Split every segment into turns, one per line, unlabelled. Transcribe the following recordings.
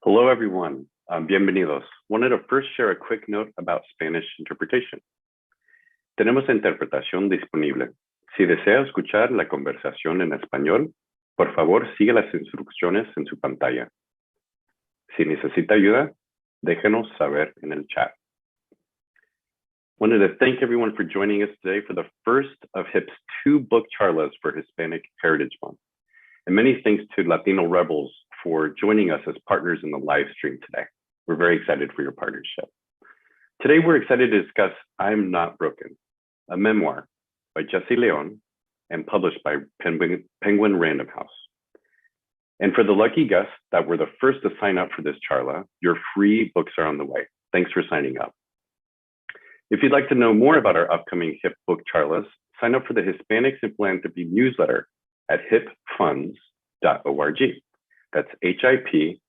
Hello, everyone. Bienvenidos. Wanted to first share a quick note about Spanish interpretation. Tenemos interpretación disponible. Si desea escuchar la conversación en español, por favor, siga las instrucciones en su pantalla. Si necesita ayuda, déjenos saber en el chat. Wanted to thank everyone for joining us today for the first of HIP's 2 book charlas for Hispanic Heritage Month. And many thanks to Latino Rebels for joining us as partners in the live stream today. We're very excited for your partnership. Today, we're excited to discuss I'm Not Broken, a memoir by Jesse Leon and published by Penguin Random House. And for the lucky guests that were the first to sign up for this charla, your free books are on the way. Thanks for signing up. If you'd like to know more about our upcoming HIP book charlas, sign up for the Hispanics in Philanthropy newsletter at hipfunds.org. That's HIP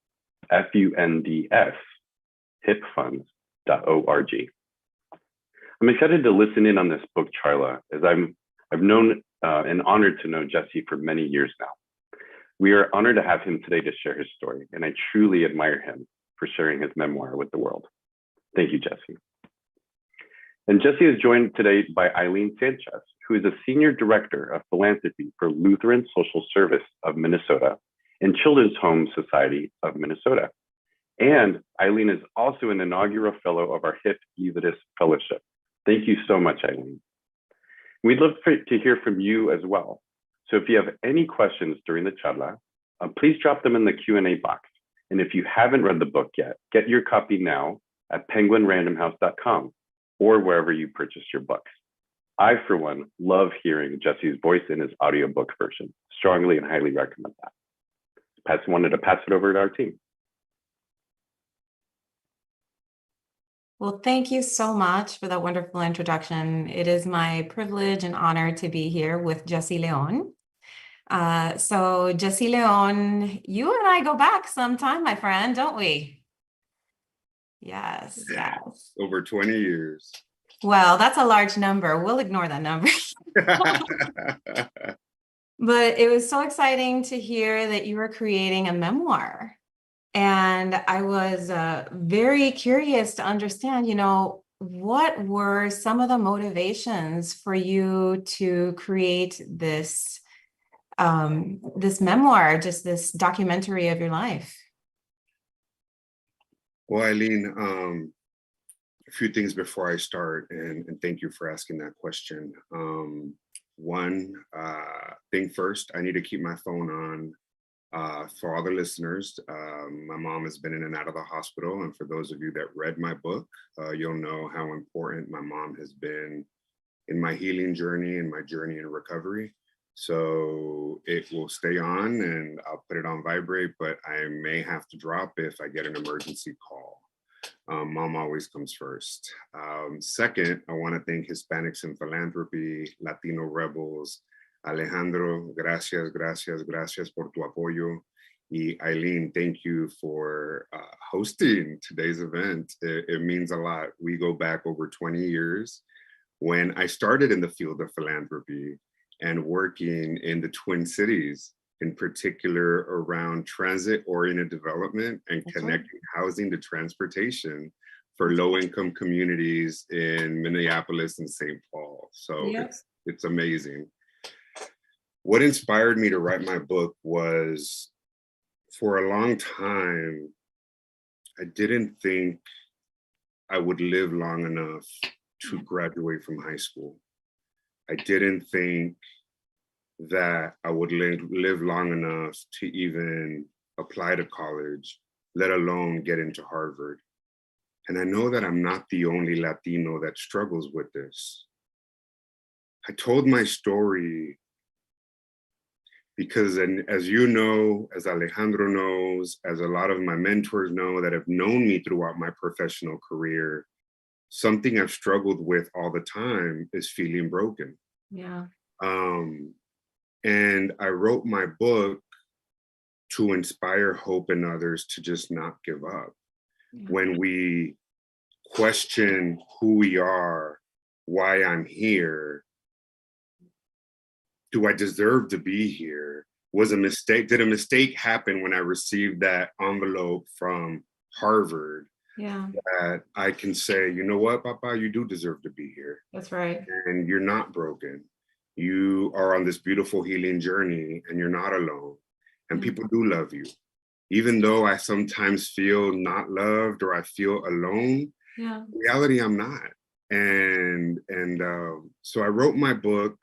FUNDS, hipfunds.org. I'm excited to listen in on this book charla, as I've known and honored to know Jesse for many years now. We are honored to have him today to share his story, and I truly admire him for sharing his memoir with the world. Thank you, Jesse. And Jesse is joined today by Aileen Sanchez, who is a Senior Director of Philanthropy for Lutheran Social Service of Minnesota and Children's Home Society of Minnesota. And Aileen is also an inaugural fellow of our HIP Líderes Fellowship. Thank you so much, Aileen. We'd love to hear from you as well. So if you have any questions during the charla, please drop them in the Q&A box. And if you haven't read the book yet, get your copy now at penguinrandomhouse.com or wherever you purchase your books. I, for one, love hearing Jesse's voice in his audiobook version. Strongly and highly recommend that. Wanted to pass it over to our team.
Well, thank you so much for that wonderful introduction. It is my privilege and honor to be here with Jesse Leon. So Jesse Leon, you and I go back sometime, my friend, don't we? Yes.
Over 20 years.
Well, that's a large number. We'll ignore that number. But it was so exciting to hear that you were creating a memoir. And I was very curious to understand, what were some of the motivations for you to create this memoir, just this documentary of your life?
Well, Aileen, a few things before I start, and thank you for asking that question. One thing first, I need to keep my phone on for all the listeners. My mom has been in and out of the hospital, and for those of you that read my book, you'll know how important my mom has been in my healing journey and my journey in recovery. So it will stay on, and I'll put it on vibrate, but I may have to drop if I get an emergency call. Mom always comes first. Second, I want to thank Hispanics in Philanthropy, Latino Rebels, Alejandro, gracias por tu apoyo. Y Aileen, thank you for hosting today's event. It means a lot. We go back over 20 years. When I started in the field of philanthropy and working in the Twin Cities, in particular around transit-oriented development and connecting housing to transportation for low-income communities in Minneapolis and St. Paul. So it's amazing. What inspired me to write my book was, for a long time, I didn't think I would live long enough to graduate from high school. I didn't think that I would live long enough to even apply to college, let alone get into Harvard. And I know that I'm not the only Latino that struggles with this. I told my story because, and as you know, as Alejandro knows, as a lot of my mentors know that have known me throughout my professional career, something I've struggled with all the time is feeling broken.
Yeah.
And I wrote my book to inspire hope in others to just not give up. Yeah. When we question who we are, why I'm here, do I deserve to be here? was a mistake? Did a mistake happen when I received that envelope from Harvard?
Yeah,
That I can say, you know what, Papa, you do deserve to be here.
that's right.
And you're not broken. You are on this beautiful healing journey and you're not alone. And
Yeah.
people do love you. Even though I sometimes feel not loved or I feel alone,
Yeah.
in reality, I'm not. And so I wrote my book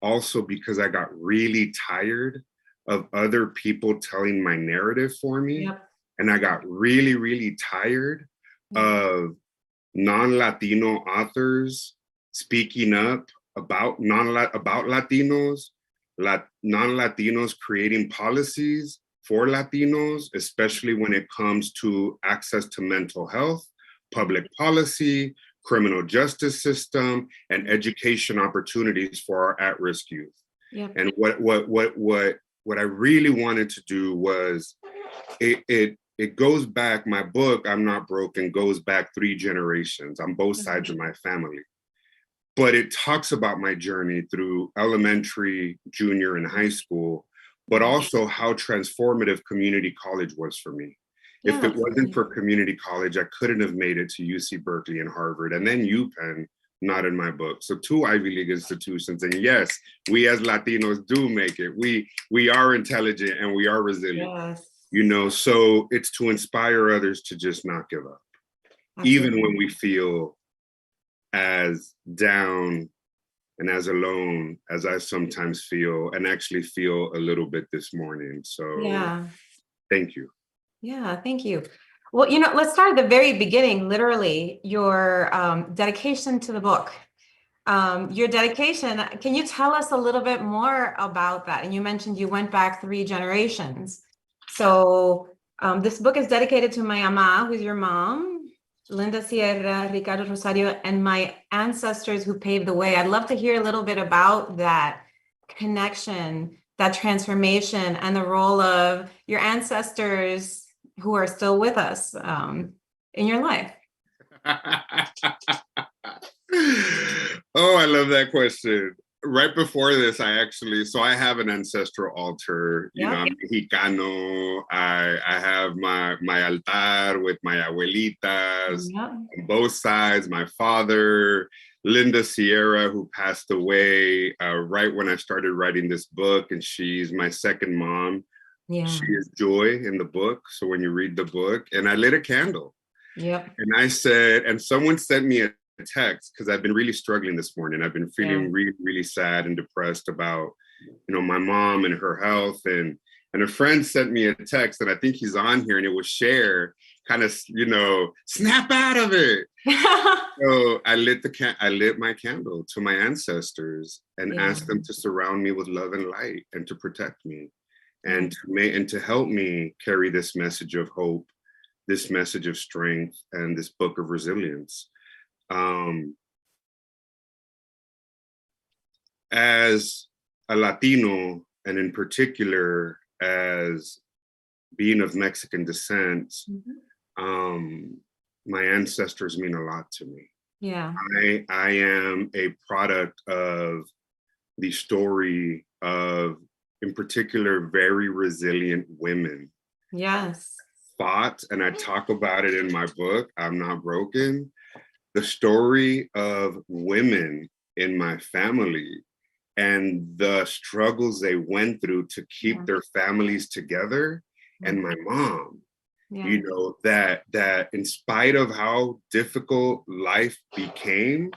also because I got really tired of other people telling my narrative for me.
Yep.
And I got really, really tired of non-Latino authors speaking up about Latinos, non-Latinos creating policies for Latinos, especially when it comes to access to mental health, public policy, criminal justice system, and education opportunities for our at-risk youth.
Yep.
And what I really wanted to do was it goes back, my book, I'm Not Broken, goes back 3 generations on both sides of my family. But it talks about my journey through elementary, junior, and high school, but also how transformative community college was for me.
Yeah,
If it wasn't for community college, I couldn't have made it to UC Berkeley and Harvard, and then UPenn, not in my book. So 2 Ivy League institutions. And yes, we as Latinos do make it. We are intelligent and we are resilient.
Yes.
You know, so it's to inspire others to just not give up, even when we feel as down and as alone as I sometimes feel, and actually feel a little bit this morning. So
Yeah.
thank you.
Yeah, thank you. Well, let's start at the very beginning, literally, your dedication to the book. Your dedication, can you tell us a little bit more about that? And you mentioned you went back 3 generations. So this book is dedicated to my ama, who's your mom, Linda Sierra, Ricardo Rosario, and my ancestors who paved the way. I'd love to hear a little bit about that connection, that transformation, and the role of your ancestors who are still with us in your life.
Oh, I love that question. Right before this, I have an ancestral altar. You know, I'm Mexicano. I have my altar with my abuelitas on both sides. My father, Linda Sierra, who passed away right when I started writing this book, and she's my second mom. Yeah. She is Joy in the book. So when you read the book, and I lit a candle. Yep. And I said, and someone sent me a text because I've been really struggling this morning. I've been feeling really, really sad and depressed about, my mom and her health. And a friend sent me a text, and I think he's on here, and it was Cher, kind of, snap out of it. So I lit my candle to my ancestors and asked them to surround me with love and light and to protect me and to help me carry this message of hope, this message of strength, and this book of resilience. As a Latino, and in particular as being of Mexican descent, my ancestors mean a lot to me. Yeah, I am a product of the story of, in particular, very resilient women. Yes. Fought, and I talk about it in my book, I'm Not Broken. The story of women in my family and the struggles they went through to keep their families together. And my mom, that in spite of how difficult life became,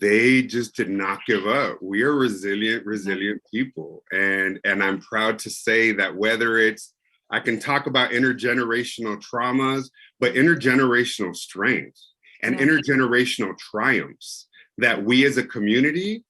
they just did not give up. We are resilient people. And I'm proud to say that whether it's, I can talk about intergenerational traumas, but intergenerational strength and intergenerational triumphs that we as a community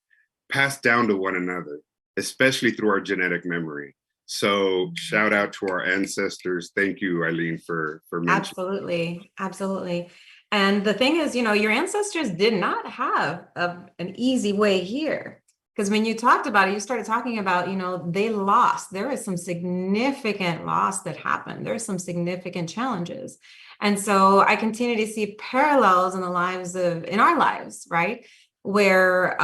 pass down to one another, especially through our genetic memory. So shout out to our ancestors. Thank you, Aileen, for mentioning.
Absolutely. And the thing is, your ancestors did not have an easy way here. Because when you talked about it, you started talking about, they lost. There was some significant loss that happened. There were some significant challenges. And so I continue to see parallels in our lives, right? where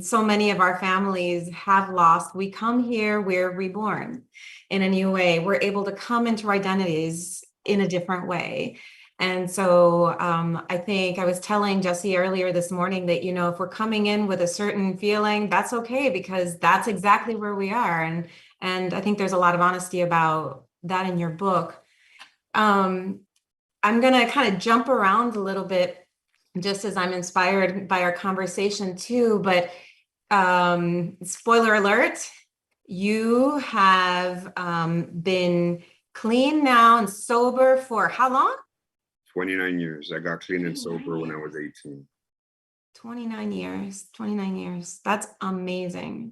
so many of our families have lost. We come here, we're reborn in a new way. We're able to come into our identities in a different way. And so I think I was telling Jesse earlier this morning that, if we're coming in with a certain feeling, that's okay, because that's exactly where we are. And I think there's a lot of honesty about that in your book. I'm going to kind of jump around a little bit, just as I'm inspired by our conversation too, but spoiler alert, you have been clean now and sober for how long?
29 years. I got clean and sober when I was 18.
29 years. That's amazing.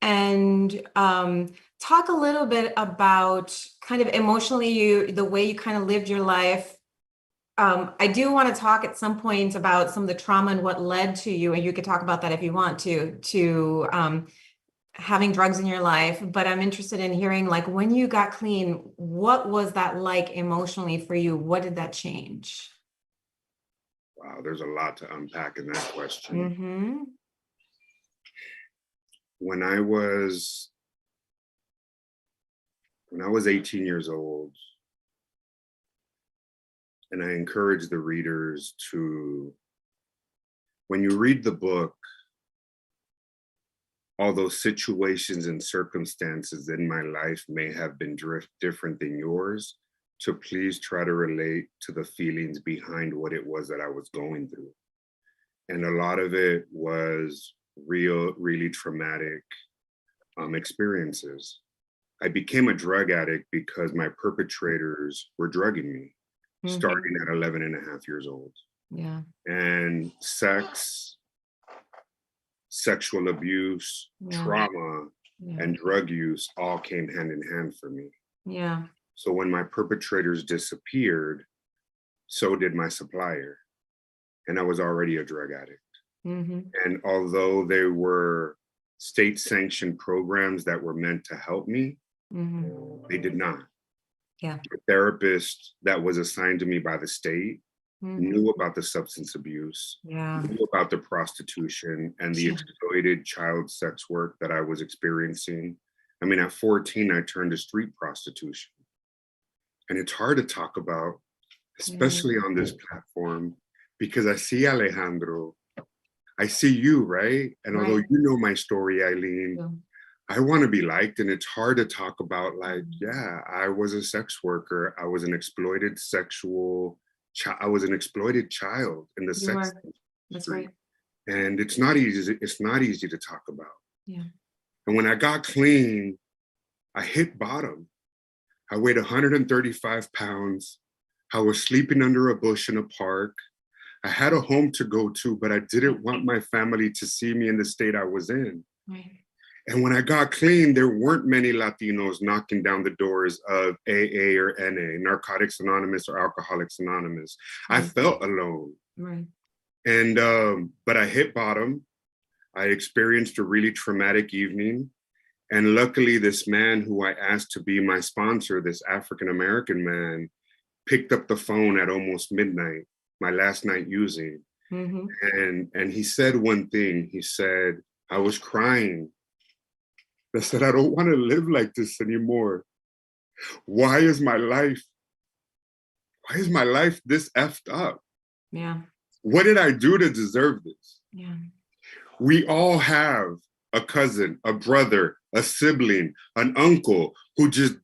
And talk a little bit about kind of emotionally, the way you kind of lived your life. I do want to talk at some point about some of the trauma and what led to you, and you could talk about that if you want to having drugs in your life. But I'm interested in hearing, like, when you got clean, what was that like emotionally for you? What did that change?
Wow, there's a lot to unpack in that question.
Mm-hmm.
When I was 18 years old, and I encourage the readers to, when you read the book, although situations and circumstances in my life may have been different than yours, to please try to relate to the feelings behind what it was that I was going through. And a lot of it was really traumatic experiences. I became a drug addict because my perpetrators were drugging me, starting at 11 and a half years old.
Yeah.
And sexual abuse, trauma, and drug use all came hand in hand for me.
Yeah.
So when my perpetrators disappeared, so did my supplier. And I was already a drug addict. And although they were state-sanctioned programs that were meant to help me, they did not.
Yeah.
The therapist that was assigned to me by the state knew about the substance abuse, knew about the prostitution and the exploited child sex work that I was experiencing. I mean, at 14, I turned to street prostitution. And it's hard to talk about, especially on this platform, because I see Alejandro, I see you, right? And although you know my story, Aileen, I want to be liked. And it's hard to talk about, like, yeah, I was a sex worker. I was an exploited I was an exploited child in the sex industry.
That's right.
And it's not easy to talk about.
Yeah.
And when I got clean, I hit bottom. I weighed 135 pounds. I was sleeping under a bush in a park. I had a home to go to, but I didn't want my family to see me in the state I was in.
Right.
And when I got clean, there weren't many Latinos knocking down the doors of AA or NA, Narcotics Anonymous or Alcoholics Anonymous. I felt alone.
Right.
And, but I hit bottom. I experienced a really traumatic evening. And luckily, this man who I asked to be my sponsor, this African-American man, picked up the phone at almost midnight, my last night using. And he said one thing. He said, I was crying. I said, I don't want to live like this anymore. Why is my life this effed up?
Yeah.
What did I do to deserve this?
Yeah.
We all have a cousin, a brother, a sibling, an uncle who just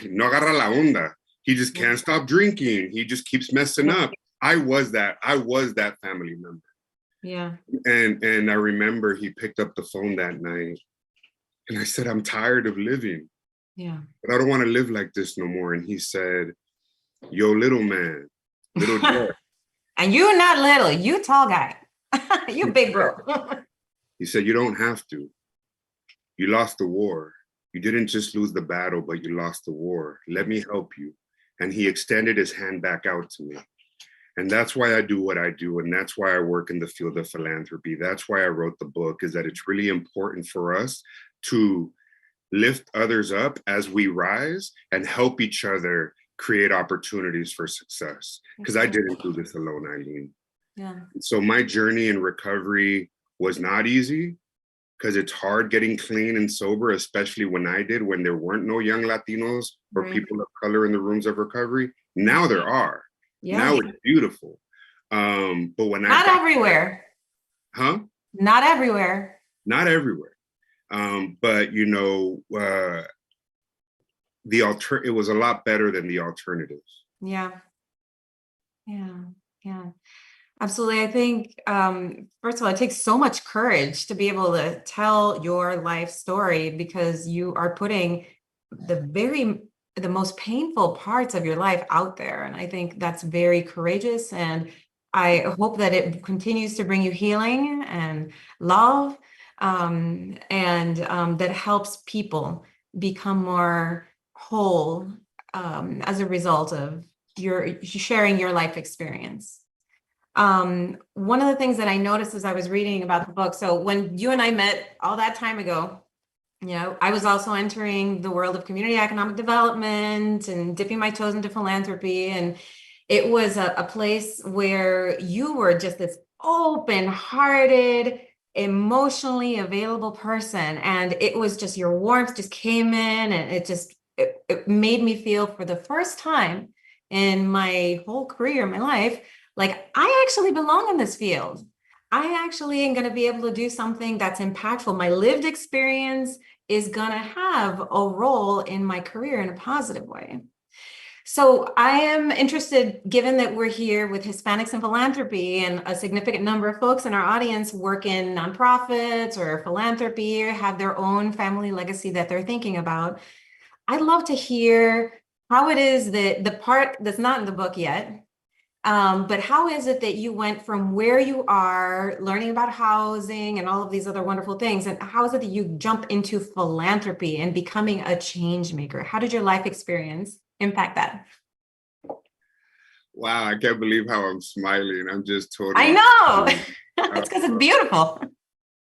no agarra la onda. He just can't stop drinking. He just keeps messing up. I was that family member.
Yeah.
And I remember he picked up the phone that night and I said, I'm tired of living.
Yeah.
But I don't want to live like this no more. And he said, yo, little man, little Jeff.
And you not little, you tall guy. You big bro.
He said, you don't have to. You lost the war. You didn't just lose the battle, but you lost the war. Let me help you. And he extended his hand back out to me. And that's why I do what I do. And that's why I work in the field of philanthropy. That's why I wrote the book, is that it's really important for us to lift others up as we rise and help each other create opportunities for success. Because I didn't do this alone, Aileen.
Yeah.
So my journey in recovery was not easy, because it's hard getting clean and sober, especially when there weren't no young Latinos or
Right.
people of color in the rooms of recovery. Now there are.
Yeah.
Now it's beautiful. But when
Not everywhere. Not everywhere.
Not everywhere. But you know, it was a lot better than the alternatives.
Yeah. Absolutely. I think, first of all, it takes so much courage to be able to tell your life story, because you are putting the most painful parts of your life out there. And I think that's very courageous. And I hope that it continues to bring you healing and love, and that helps people become more whole, as a result of your sharing your life experience. One of the things that I noticed as I was reading about the book, so when you and I met all that time ago, I was also entering the world of community economic development and dipping my toes into philanthropy. And it was a place where you were just this open-hearted, emotionally available person. And it was just, your warmth just came in, and it made me feel, for the first time in my whole career, my life, like I actually belong in this field. I actually am going to be able to do something that's impactful. My lived experience is going to have a role in my career in a positive way. So I am interested, given that we're here with Hispanics in Philanthropy and a significant number of folks in our audience work in nonprofits or philanthropy or have their own family legacy that they're thinking about. I'd love to hear how it is that the part that's not in the book yet, but how is it that you went from where you are learning about housing and all of these other wonderful things, and how is it that you jump into philanthropy and becoming a change maker? How did your life experience impact that?
Wow, I can't believe how I'm smiling. I'm just totally.
I know. It's because it's beautiful.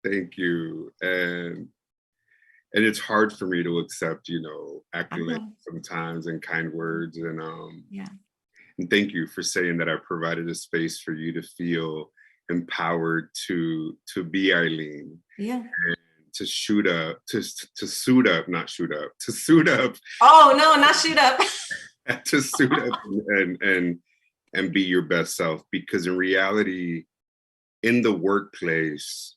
Thank you. And it's hard for me to accept, accolades sometimes and kind words. And and thank you for saying that I provided a space for you to feel empowered to be Aileen.
Yeah.
And to suit up.
Oh no, not shoot up.
To suit up and be your best self. Because in reality, in the workplace,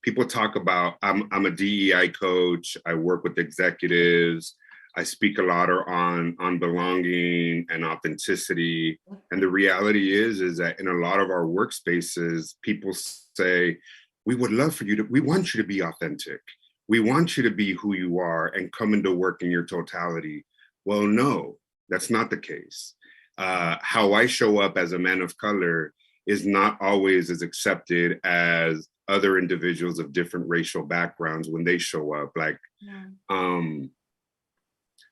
people talk about, I'm a DEI coach. I work with executives. I speak a lot on belonging and authenticity. And the reality is that in a lot of our workspaces, people say, we want you to be authentic. We want you to be who you are and come into work in your totality. Well, no, that's not the case. How I show up as a man of color is not always as accepted as other individuals of different racial backgrounds when they show up.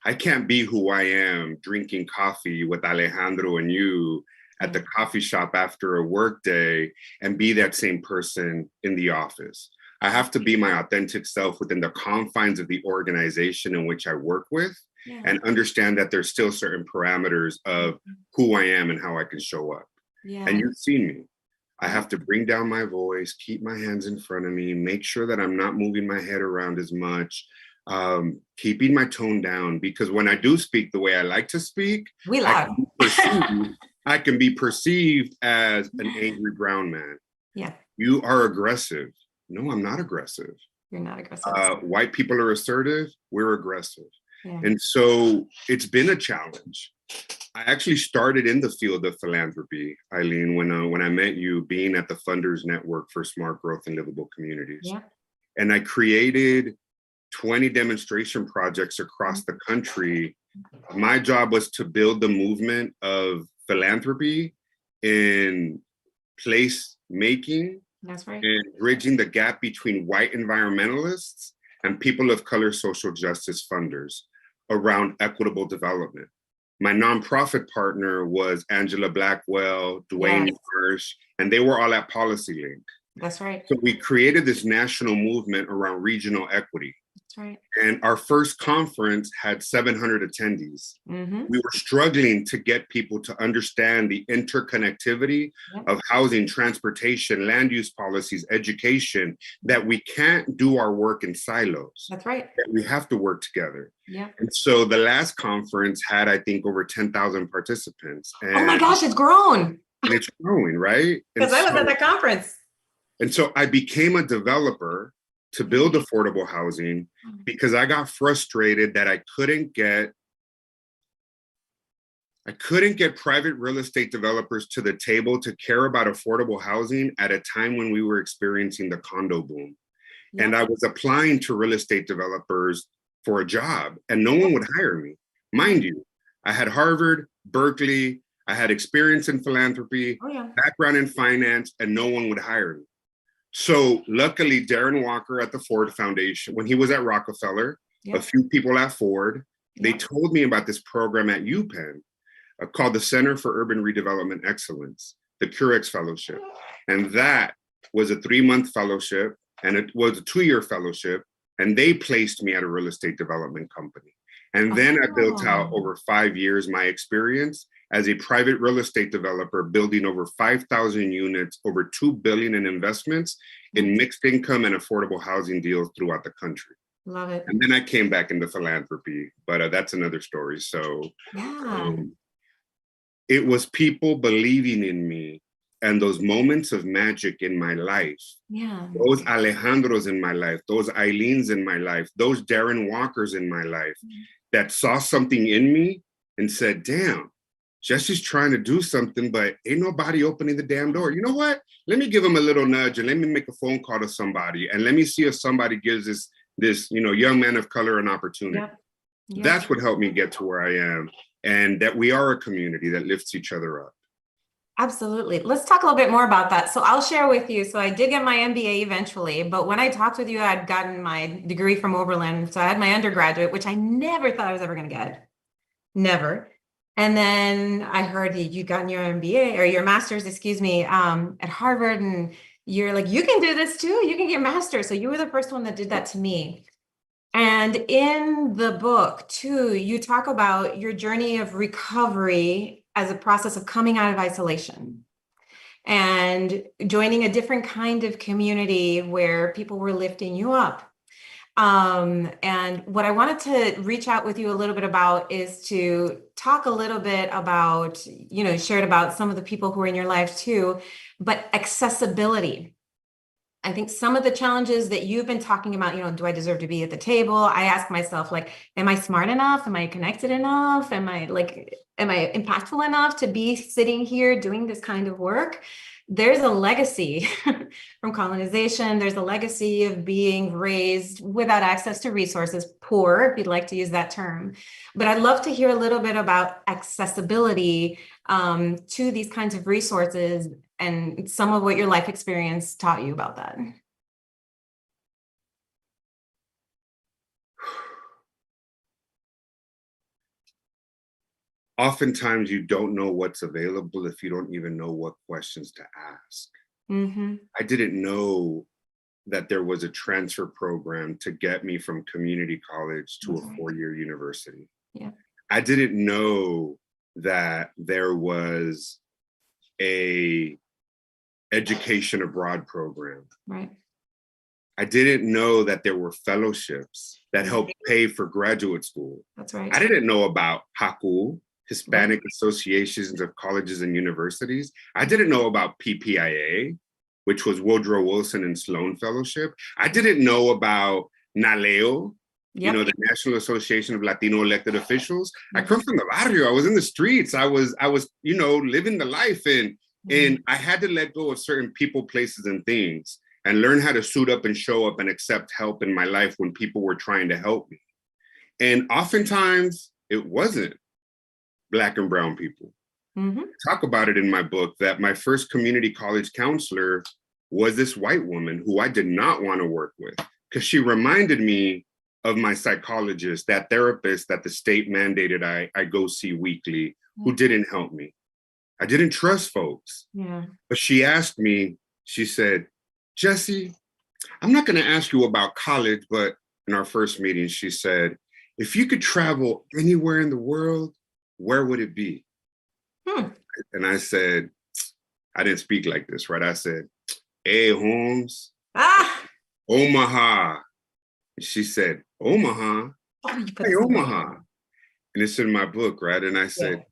I can't be who I am drinking coffee with Alejandro and you at the coffee shop after a work day and be that same person in the office. I have to be my authentic self within the confines of the organization in which I work with, and understand that there's still certain parameters of who I am and how I can show up. And you've seen me. I have to bring down my voice, keep my hands in front of me, make sure that I'm not moving my head around as much, keeping my tone down, because when I do speak the way I like to speak, I can be perceived as an angry brown man.
Yeah.
You are aggressive. No, I'm not aggressive.
You're not aggressive.
White people are assertive. We're aggressive.
Yeah.
And so it's been a challenge. I actually started in the field of philanthropy, Aileen, when I met you, being at the Funders Network for Smart Growth and Livable Communities.
Yeah.
And I created 20 demonstration projects across the country. My job was to build the movement of philanthropy in place making.
That's right.
And bridging the gap between white environmentalists and people of color social justice funders around equitable development. My nonprofit partner was Angela Blackwell, Dwayne Marsh, and they were all at PolicyLink.
That's right.
So we created this national movement around regional equity.
That's right.
And our first conference had 700 attendees.
Mm-hmm.
We were struggling to get people to understand the interconnectivity of housing, transportation, land use policies, education, that we can't do our work in silos.
That's right.
That we have to work together.
Yeah.
And so the last conference had, I think, over 10,000 participants. And,
oh my gosh, it's grown.
And it's growing, right?
Because I was at the conference.
And so I became a developer to build affordable housing because I got frustrated that I couldn't get private real estate developers to the table to care about affordable housing at a time when we were experiencing the condo boom. Yeah. And I was applying to real estate developers for a job and no one would hire me. Mind you, I had Harvard, Berkeley, I had experience in philanthropy, background in finance, and no one would hire me. So luckily, Darren Walker at the Ford Foundation, when he was at Rockefeller, a few people at Ford, they told me about this program at UPenn called the Center for Urban Redevelopment Excellence, the CUREX Fellowship. And that was a 3-month fellowship, and it was a 2-year fellowship, and they placed me at a real estate development company. And then I built out over 5 years my experience as a private real estate developer, building over 5,000 units, over $2 billion in investments in mixed income and affordable housing deals throughout the country.
Love it.
And then I came back into philanthropy, but that's another story. So it was people believing in me and those moments of magic in my life, those Alejandros in my life, those Aileens in my life, those Darren Walkers in my life that saw something in me and said, damn, Jesse's trying to do something, but ain't nobody opening the damn door. You know what? Let me give him a little nudge and let me make a phone call to somebody and let me see if somebody gives this young man of color an opportunity. That's what helped me get to where I am, and that we are a community that lifts each other up.
Absolutely. Let's talk a little bit more about that. So I'll share with you. So I did get my MBA eventually, but when I talked with you, I'd gotten my degree from Oberlin. So I had my undergraduate, which I never thought I was ever going to get. Never. And then I heard you gotten your MBA or your master's, at Harvard. And you're like, you can do this too. You can get master's. So you were the first one that did that to me. And in the book too, you talk about your journey of recovery as a process of coming out of isolation and joining a different kind of community where people were lifting you up. And what I wanted to reach out with you a little bit about is to talk a little bit about, shared about some of the people who are in your life too, but accessibility. I think some of the challenges that you've been talking about, do I deserve to be at the table? I ask myself, am I smart enough? Am I connected enough? Am I impactful enough to be sitting here doing this kind of work? There's a legacy from colonization. There's a legacy of being raised without access to resources, poor, if you'd like to use that term. But I'd love to hear a little bit about accessibility to these kinds of resources and some of what your life experience taught you about that.
Oftentimes you don't know what's available if you don't even know what questions to ask. I didn't know that there was a transfer program to get me from community college to a 4-year university. I didn't know that there was a education abroad program. I didn't know that there were fellowships that helped pay for graduate school.
That's right.
I didn't know about HACU, Hispanic Associations of Colleges and Universities. I didn't know about PPIA, which was Woodrow Wilson and Sloan Fellowship. I didn't know about NALEO, the National Association of Latino Elected Officials. I come from the barrio. I was in the streets. I was, living the life, and I had to let go of certain people, places, and things and learn how to suit up and show up and accept help in my life when people were trying to help me. And oftentimes it wasn't Black and brown people. Talk about it in my book that my first community college counselor was this white woman who I did not want to work with because she reminded me of my psychologist, that therapist that the state mandated I go see weekly, who didn't help me. I didn't trust folks. But she asked me, she said, Jesse, I'm not going to ask you about college, but in our first meeting, she said, if you could travel anywhere in the world, where would it be? And I said, I didn't speak like this, right? I said, hey, Holmes, Omaha. And she said, Omaha? Hey, Omaha. And it's in my book, right? And I said,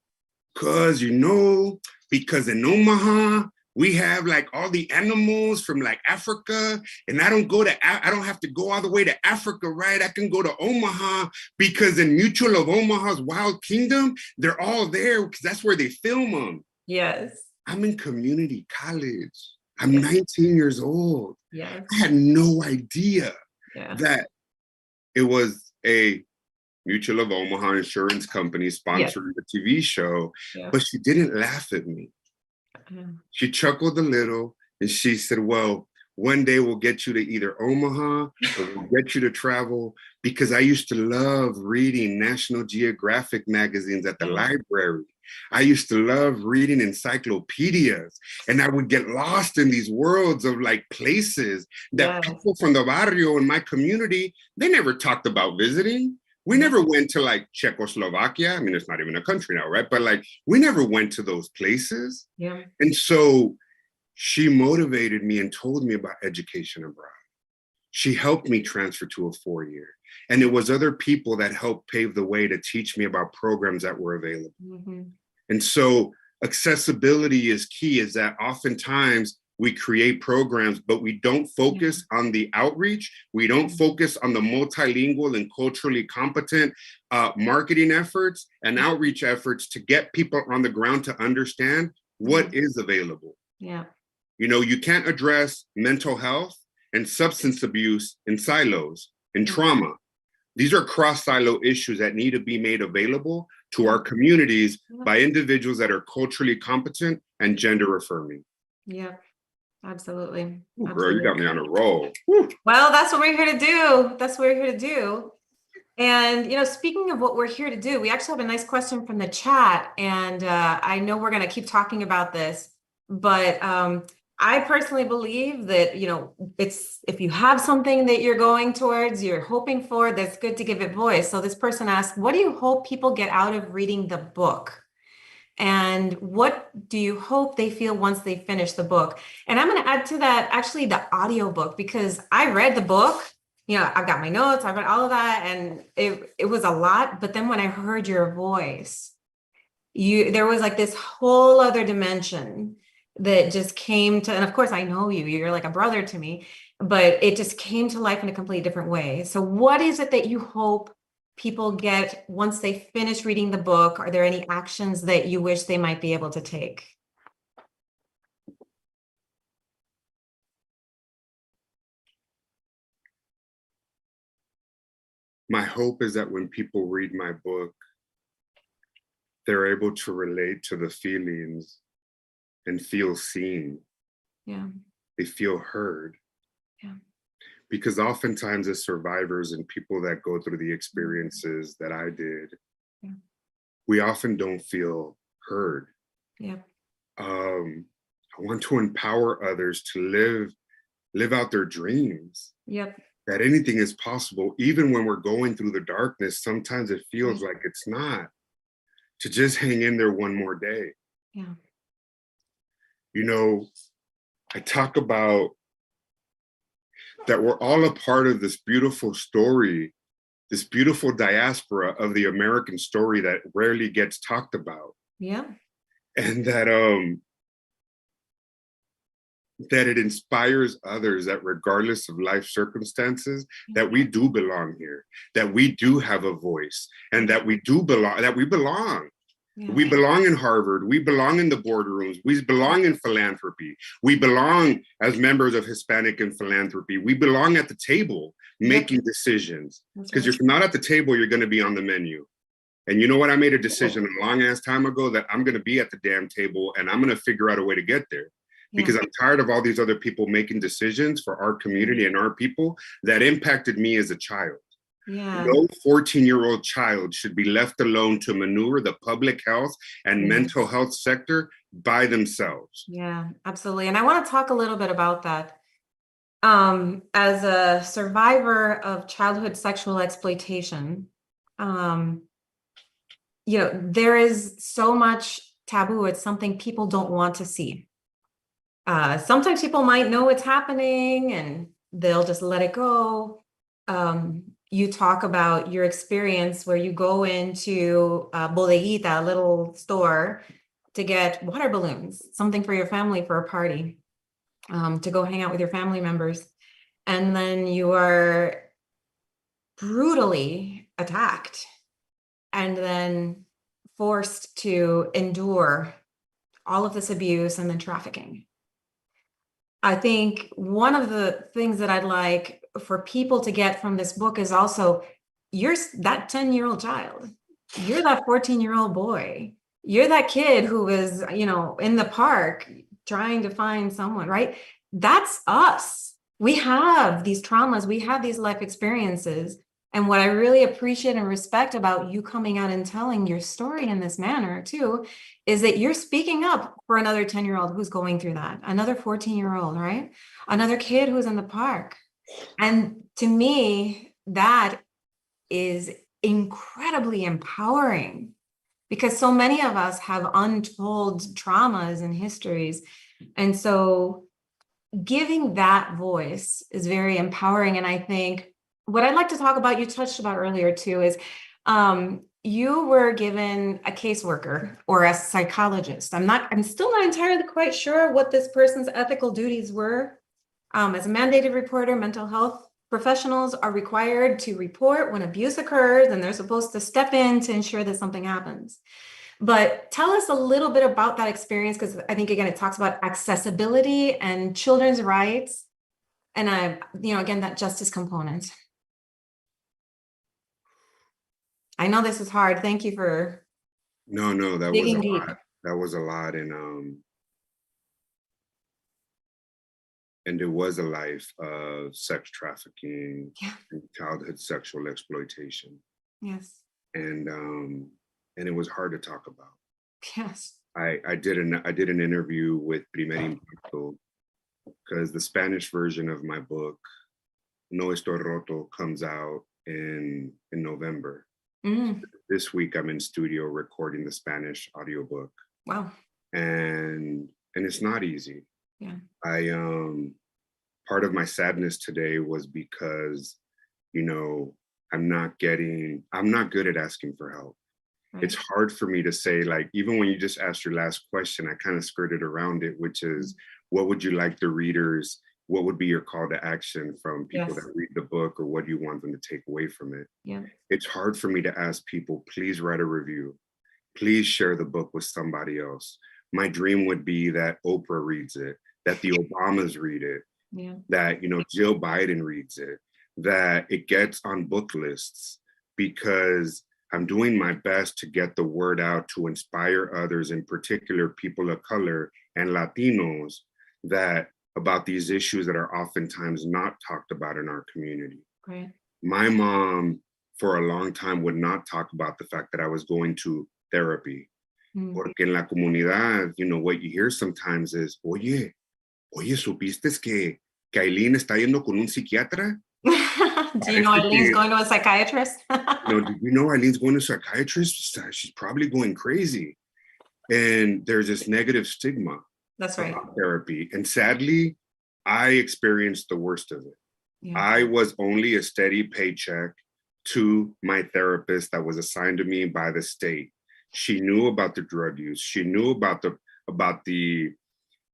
because in Omaha, we have like all the animals from like Africa, and I don't have to go all the way to Africa, right? I can go to Omaha because in Mutual of Omaha's Wild Kingdom, they're all there because that's where they film them.
Yes.
I'm in community college. I'm 19 years old.
Yes.
I had no idea that it was a Mutual of Omaha insurance company sponsoring the TV show, but she didn't laugh at me. She chuckled a little and she said, well, one day we'll get you to either Omaha or we'll get you to travel, because I used to love reading National Geographic magazines at the library. I used to love reading encyclopedias, and I would get lost in these worlds of like places that people from the barrio in my community, they never talked about visiting. We never went to like Czechoslovakia. I mean, it's not even a country now, right? But like, we never went to those places.
Yeah.
And so she motivated me and told me about education abroad. She helped me transfer to a 4-year. And it was other people that helped pave the way to teach me about programs that were available. And so accessibility is key, is that oftentimes we create programs, but we don't focus on the outreach. We don't focus on the multilingual and culturally competent marketing efforts and outreach efforts to get people on the ground to understand what is available.
Yeah.
You know, you can't address mental health and substance abuse in silos and trauma. These are cross-silo issues that need to be made available to our communities by individuals that are culturally competent and gender affirming.
Yeah. Absolutely.
Ooh, girl, you got me on a roll.
Well, that's what we're here to do. That's what we're here to do. And, you know, speaking of what we're here to do, we actually have a nice question from the chat. And I know we're going to keep talking about this, but I personally believe that, you know, it's, if you have something that you're going towards, you're hoping for, that's good to give it voice. So this person asked, what do you hope people get out of reading the book? And what do you hope they feel once they finish the book? And I'm going to add to that actually the audiobook, because I read the book, you know, I've got my notes, I read all of that, and it was a lot. But then when I heard your voice, there was like this whole other dimension that just came to, and of course I know you're like a brother to me, but it just came to life in a completely different way. So what is it that you hope people get once they finish reading the book? Are there any actions that you wish they might be able to take?
My hope is that when people read my book, they're able to relate to the feelings and feel seen.
Yeah.
They feel heard.
Yeah.
Because oftentimes as survivors and people that go through the experiences that I did, we often don't feel heard.
Yeah.
I want to empower others to live out their dreams.
Yep.
That anything is possible, even when we're going through the darkness. Sometimes it feels like it's not. To just hang in there one more day.
Yeah.
You know, I talk about that we're all a part of this beautiful story, this beautiful diaspora of the American story that rarely gets talked about.
Yeah.
And that it inspires others that regardless of life circumstances, that we do belong here, that we do have a voice, and that we do belong, that we belong. Yeah. We belong in Harvard. We belong in the boardrooms. We belong in philanthropy. We belong as members of Hispanic and philanthropy. We belong at the table making decisions. Because if you're not at the table, you're going to be on the menu. And you know what? I made a decision a long ass time ago that I'm going to be at the damn table and I'm going to figure out a way to get there. Because I'm tired of all these other people making decisions for our community and our people that impacted me as a child.
Yeah.
No 14-year-old child should be left alone to maneuver the public health and mental health sector by themselves.
Yeah, absolutely. And I want to talk a little bit about that. As a survivor of childhood sexual exploitation, there is so much taboo. It's something people don't want to see. Sometimes people might know it's happening and they'll just let it go. You talk about your experience where you go into a bodeguita, a little store, to get water balloons, something for your family for a party, to go hang out with your family members. And then you are brutally attacked and then forced to endure all of this abuse and then trafficking. I think one of the things that I'd like for people to get from this book is also, you're that 10-year-old child, you're that 14-year-old boy, you're that kid who was, in the park trying to find someone, right? That's us. We have these traumas, we have these life experiences. And what I really appreciate and respect about you coming out and telling your story in this manner too, is that you're speaking up for another 10-year-old who's going through that, another 14-year-old, right? Another kid who's in the park. And to me, that is incredibly empowering because so many of us have untold traumas and histories. And so giving that voice is very empowering. And I think what I'd like to talk about, you touched about earlier too, is you were given a caseworker or a psychologist. I'm still not entirely quite sure what this person's ethical duties were. As a mandated reporter, mental health professionals are required to report when abuse occurs, and they're supposed to step in to ensure that something happens. But tell us a little bit about that experience, because I think, again, it talks about accessibility and children's rights. And again, that justice component. I know this is hard. Thank you for
No, that was
digging
a
deep.
lot. That was a lot, and it was a life of sex trafficking,
Yeah.
and childhood sexual exploitation,
Yes.
and it was hard to talk about.
Yes.
I did an interview with Primer Impacto because the Spanish version of my book, No Estoy Roto, comes out in November.
Mm.
This week I'm in studio recording the Spanish audiobook.
Wow.
And it's not easy.
Yeah.
Part of my sadness today was because, I'm not good at asking for help.
Right.
It's hard for me to say, like, even when you just asked your last question, I kind of skirted around it, which is, what would you like the readers, what would be your call to action from people
Yes.
that read the book, or what do you want them to take away from it?
Yeah.
It's hard for me to ask people, please write a review. Please share the book with somebody else. My dream would be that Oprah reads it, that the Obamas read it,
Yeah.
that, Jill Biden reads it, that it gets on book lists, because I'm doing my best to get the word out to inspire others, in particular people of color and Latinos, about these issues that are oftentimes not talked about in our community.
Great.
My mom, for a long time, would not talk about the fact that I was going to therapy. Porque en la comunidad, what you hear sometimes is, oye, ¿supiste que Aileen está yendo con un psiquiatra?
Do you know Aileen's going to a psychiatrist?
Did you know Aileen's going to a psychiatrist? She's probably going crazy. And there's this negative stigma.
That's right.
About therapy. And sadly, I experienced the worst of it.
Yeah.
I was only a steady paycheck to my therapist that was assigned to me by the state. She knew about the drug use. She knew about the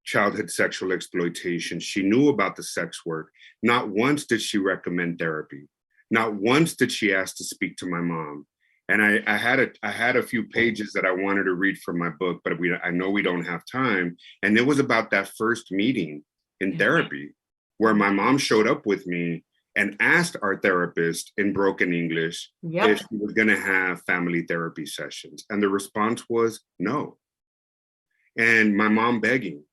childhood sexual exploitation. She knew about the sex work. Not once did she recommend therapy. Not once did she ask to speak to my mom. And I had a few pages that I wanted to read from my book, but I know we don't have time. And it was about that first meeting in therapy, where my mom showed up with me and asked our therapist in broken English if she was going to have family therapy sessions. And the response was no. And my mom begging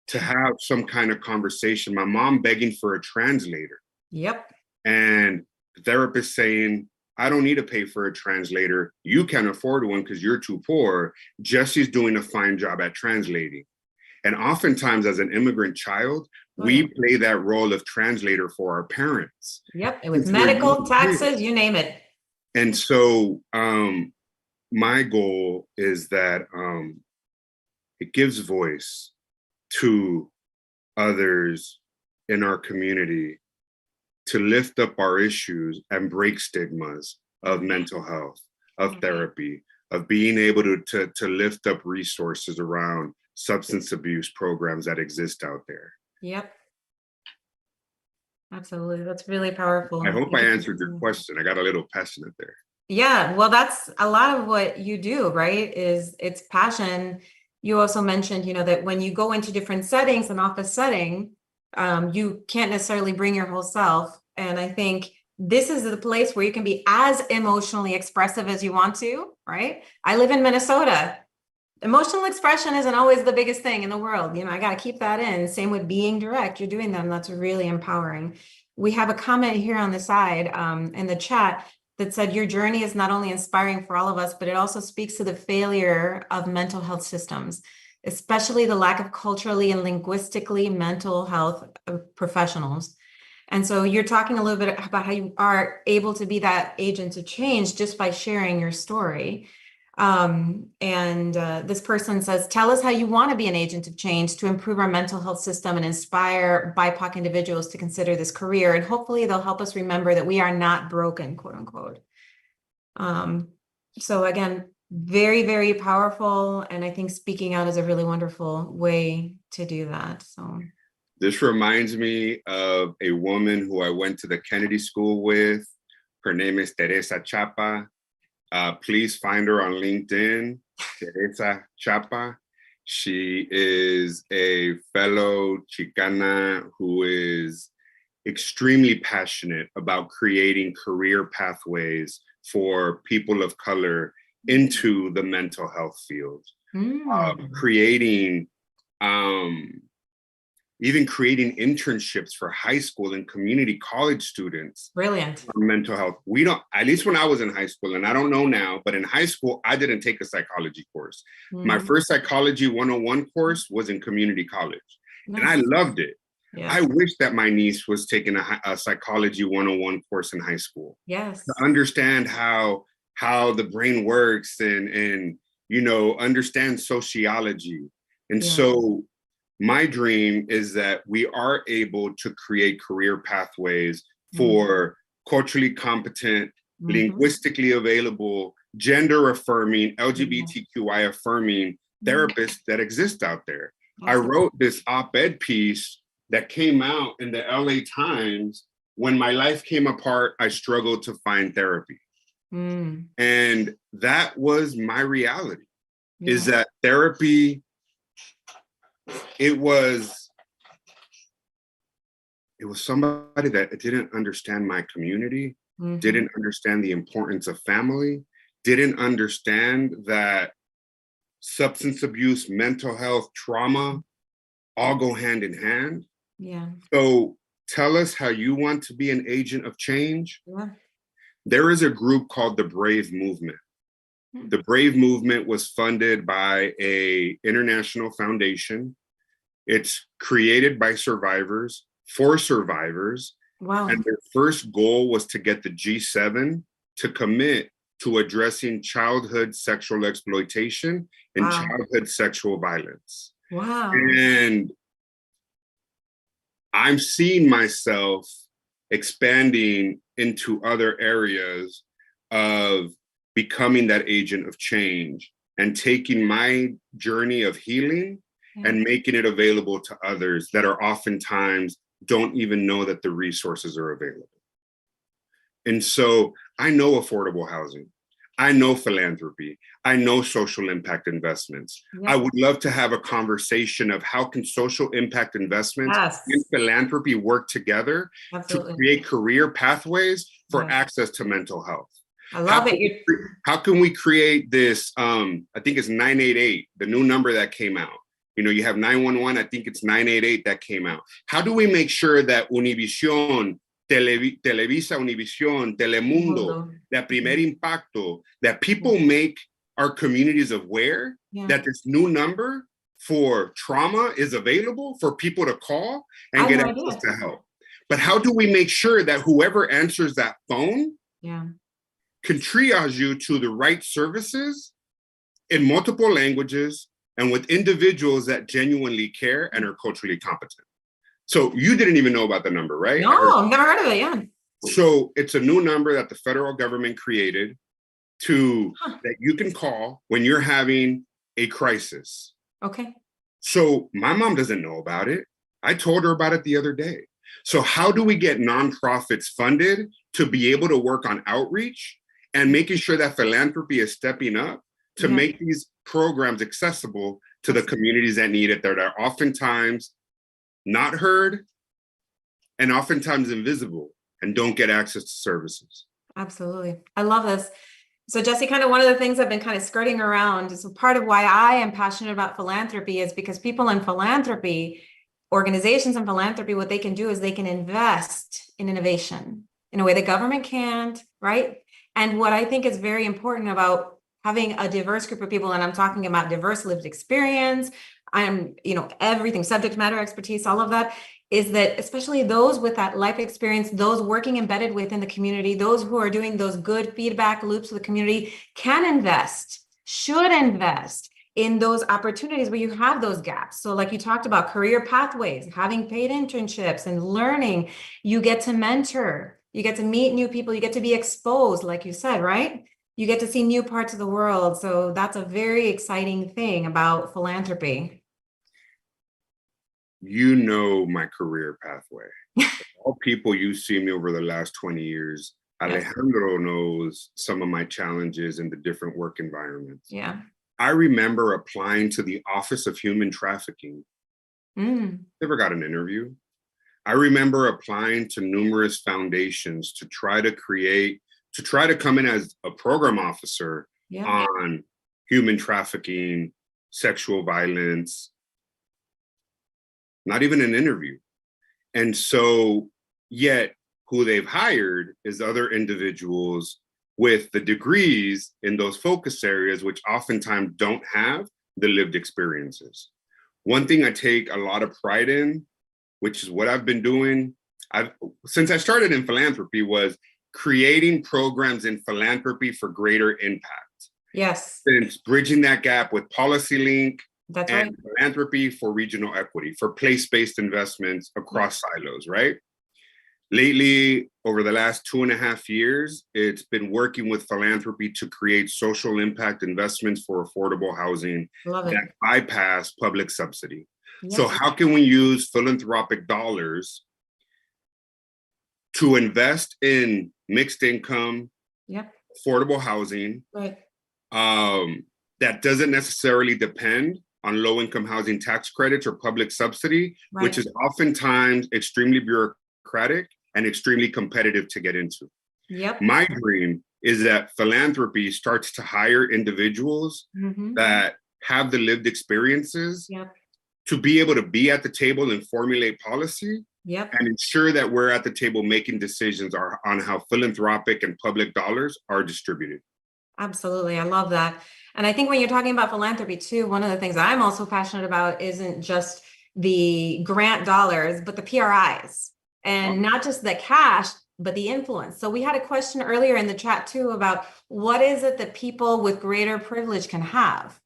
to have some kind of conversation, my mom begging for a translator.
Yep.
And the therapist saying, I don't need to pay for a translator. You can't afford one because you're too poor. Jesse's doing a fine job at translating. And oftentimes as an immigrant child, We play that role of translator for our parents.
Yep, it was medical, taxes, you name it.
And so my goal is that it gives voice to others in our community to lift up our issues and break stigmas of mental health, of therapy, of being able to lift up resources around substance abuse programs that exist out there.
Yep. Absolutely. That's really powerful.
I hope I answered your question. I got a little passionate there.
Yeah, well, that's a lot of what you do, right? It's passion. You also mentioned, that when you go into different settings, an office setting, you can't necessarily bring your whole self. And I think this is the place where you can be as emotionally expressive as you want to, right? I live in Minnesota. Emotional expression isn't always the biggest thing in the world. I got to keep that in. Same with being direct. You're doing them. That's really empowering. We have a comment here on the side in the chat that said, your journey is not only inspiring for all of us, but it also speaks to the failure of mental health systems, especially the lack of culturally and linguistically mental health professionals. And so you're talking a little bit about how you are able to be that agent of change just by sharing your story. This person says, tell us how you want to be an agent of change to improve our mental health system and inspire BIPOC individuals to consider this career. And hopefully they'll help us remember that we are not broken, quote unquote. So again, very, very powerful. And I think speaking out is a really wonderful way to do that. So
this reminds me of a woman who I went to the Kennedy School with. Her name is Teresa Chapa. Please find her on LinkedIn, Teresa Chapa. She is a fellow Chicana who is extremely passionate about creating career pathways for people of color into the mental health field. Even creating internships for high school and community college students.
Brilliant.
On mental health. We don't, at least when I was in high school, and I don't know now, but in high school, I didn't take a psychology course. My first psychology 101 course was in community college. Nice. And I loved it. Yeah. I wish that my niece was taking a psychology 101 course in high school.
Yes.
To understand how the brain works and understand sociology. And so my dream is that we are able to create career pathways for culturally competent, linguistically available, gender affirming, LGBTQI affirming therapists that exist out there. I wrote this op-ed piece that came out in the LA Times. When my life came apart, I struggled to find therapy. And that was my reality, is that therapy, it was somebody that didn't understand my community, didn't understand the importance of family, didn't understand that substance abuse, mental health, trauma all go hand in hand.
Yeah.
So tell us how you want to be an agent of change.
Yeah.
There is a group called the Brave Movement. The Brave Movement was funded by an international foundation. It's created by survivors for survivors.
Wow.
And their first goal was to get the G7 to commit to addressing childhood sexual exploitation and childhood sexual violence.
Wow.
And I'm seeing myself expanding into other areas of becoming that agent of change and taking my journey of healing and making it available to others that are oftentimes don't even know that the resources are available. And so I know affordable housing. I know philanthropy. I know social impact investments. I would love to have a conversation of how can social impact investments and philanthropy work together to create career pathways for access to mental health.
I love it.
How can we create this, I think it's 988, the new number that came out. You have 911, I think it's 988 that came out. How do we make sure that Univision, Televisa Univision, Telemundo, that Primer Impacto, that people make our communities aware that this new number for trauma is available for people to call and
I
get
had no
access
idea.
to help. But how do we make sure that whoever answers that phone
Yeah.
can triage you to the right services in multiple languages and with individuals that genuinely care and are culturally competent? So you didn't even know about the number, right?
No, never heard of it. Yeah.
So it's a new number that the federal government created that you can call when you're having a crisis.
Okay.
So my mom doesn't know about it. I told her about it the other day. So how do we get nonprofits funded to be able to work on outreach and making sure that philanthropy is stepping up to make these programs accessible to the communities that need it, that are oftentimes not heard and oftentimes invisible and don't get access to services?
Absolutely. I love this. So Jesse, kind of one of the things I've been kind of skirting around is part of why I am passionate about philanthropy is because people in philanthropy, organizations in philanthropy, what they can do is they can invest in innovation in a way the government can't, right? And what I think is very important about having a diverse group of people, and I'm talking about diverse lived experience, everything, subject matter expertise, all of that, is that especially those with that life experience, those working embedded within the community, those who are doing those good feedback loops with the community should invest in those opportunities where you have those gaps. So like you talked about career pathways, having paid internships and learning, you get to mentor, you get to meet new people, you get to be exposed, like you said, right? You get to see new parts of the world. So that's a very exciting thing about philanthropy.
You know my career pathway. All people you see me over the last 20 years, Alejandro knows some of my challenges in the different work environments.
Yeah.
I remember applying to the Office of Human Trafficking. Never got an interview. I remember applying to numerous foundations to try to come in as a program officer on human trafficking, sexual violence. Not even an interview. And so yet who they've hired is other individuals with the degrees in those focus areas, which oftentimes don't have the lived experiences. One thing I take a lot of pride in, which is what I've been doing since I started in philanthropy, was creating programs in philanthropy for greater impact.
Yes.
Since bridging that gap with PolicyLink,
that's
and
right.
philanthropy for regional equity, for place-based investments across silos, right? Lately, over the last 2.5 years, it's been working with philanthropy to create social impact investments for affordable housing that bypass public subsidy. Yes. So how can we use philanthropic dollars to invest in mixed income, affordable housing, that doesn't necessarily depend on low-income housing tax credits or public subsidy, which is oftentimes extremely bureaucratic and extremely competitive to get into. My dream is that philanthropy starts to hire individuals that have the lived experiences to be able to be at the table and formulate policy and ensure that we're at the table making decisions on how philanthropic and public dollars are distributed. Absolutely. I love that. And I think when you're talking about philanthropy too, one of the things I'm also passionate about isn't just the grant dollars, but the PRIs, and not just the cash, but the influence. So we had a question earlier in the chat too about what is it that people with greater privilege can have?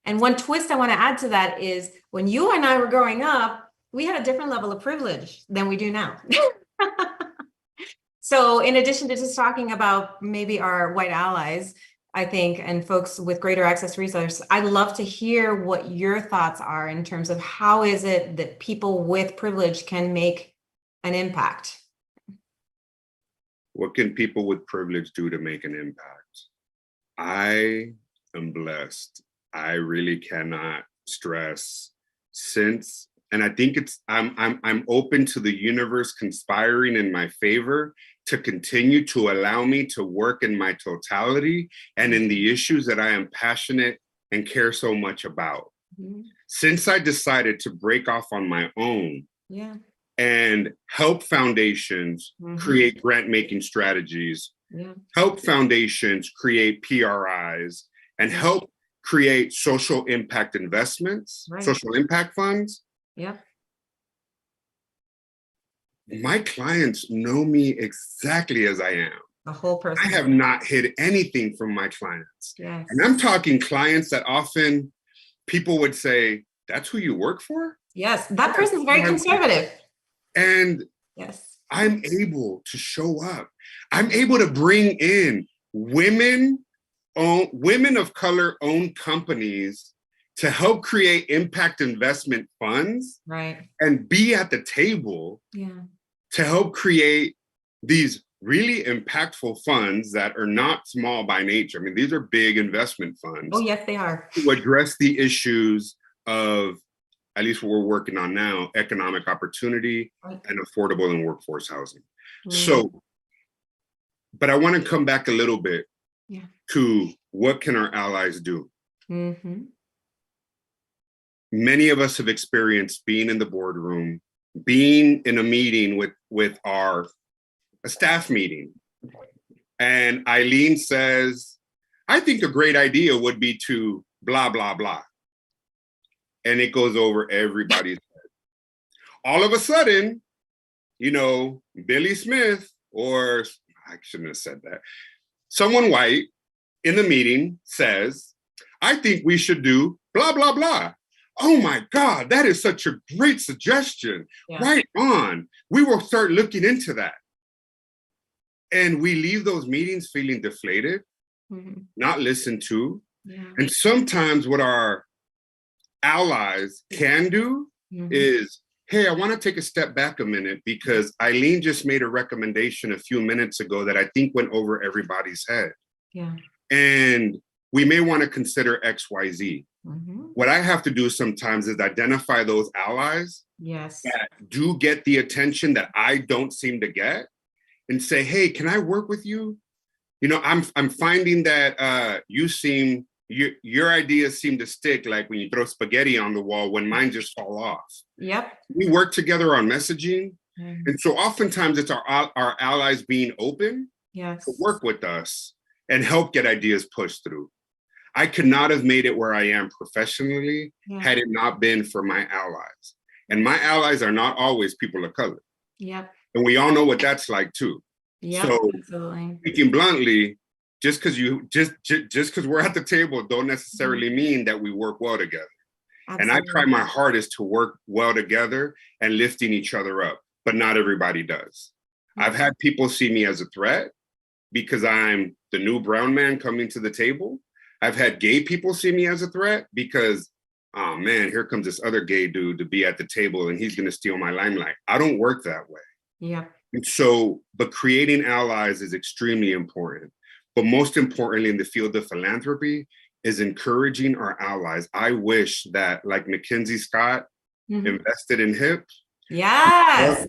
And one twist I want to add to that is when you and I were growing up, we had a different level of privilege than we do now. So in addition to just talking about maybe our white allies, I think, and folks with greater access to resources, I'd love to hear what your thoughts are in terms of how is it that people with privilege can make an impact? What can people with privilege do to make an impact? I am blessed. I really cannot stress and I think I'm open to the universe conspiring in my favor to continue to allow me to work in my totality and in the issues that I am passionate and care so much about. Since I decided to break off on my own and help foundations create grant-making strategies, help foundations create PRIs, and help create social impact investments,
Right.
social impact funds.
Yep.
My clients know me exactly as I am.
The whole person.
I have not hid anything from my clients.
Yes.
And I'm talking clients that often people would say, that's who you work for?
Yes. That person's very conservative.
And
Yes.
I'm able to show up. I'm able to bring in women of color owned companies to help create impact investment funds,
right,
and be at the table,
yeah,
to help create these really impactful funds that are not small by nature. I mean, these are big investment funds.
Oh, yes, they are.
To address the issues of, at least what we're working on now, economic opportunity and affordable and workforce housing. So, but I want to come back a little bit to what can our allies do? Many of us have experienced being in the boardroom, being in a meeting with a staff meeting. And Aileen says, I think a great idea would be to blah, blah, blah. And it goes over everybody's head. All of a sudden, you know, Billy Smith, or I shouldn't have said that, someone white in the meeting says, I think we should do blah, blah, blah. Oh my God, that is such a great suggestion. Yeah. Right on. We will start looking into that. And we leave those meetings feeling deflated, not listened to. Yeah. And sometimes what our allies can do is, hey, I want to take a step back a minute because Aileen just made a recommendation a few minutes ago that I think went over everybody's head. Yeah. And we may want to consider XYZ. What I have to do sometimes is identify those allies that do get the attention that I don't seem to get and say, hey, can I work with you? You know, I'm finding that your ideas seem to stick like when you throw spaghetti on the wall when mine just fall off. Yep. We work together on messaging. And so oftentimes it's our allies being open to work with us and help get ideas pushed through. I could not have made it where I am professionally had it not been for my allies. And my allies are not always people of color. Yep. And we all know what that's like too. Yep, so absolutely. Speaking bluntly, just because we're at the table don't necessarily mean that we work well together. Absolutely. And I try my hardest to work well together and lifting each other up, but not everybody does. I've had people see me as a threat because I'm the new brown man coming to the table. I've had gay people see me as a threat because, oh man, here comes this other gay dude to be at the table and he's going to steal my limelight. I don't work that way. Yeah. And so, but creating allies is extremely important. But most importantly, in the field of philanthropy, is encouraging our allies. I wish that, like Mackenzie Scott invested in HIP. Yes.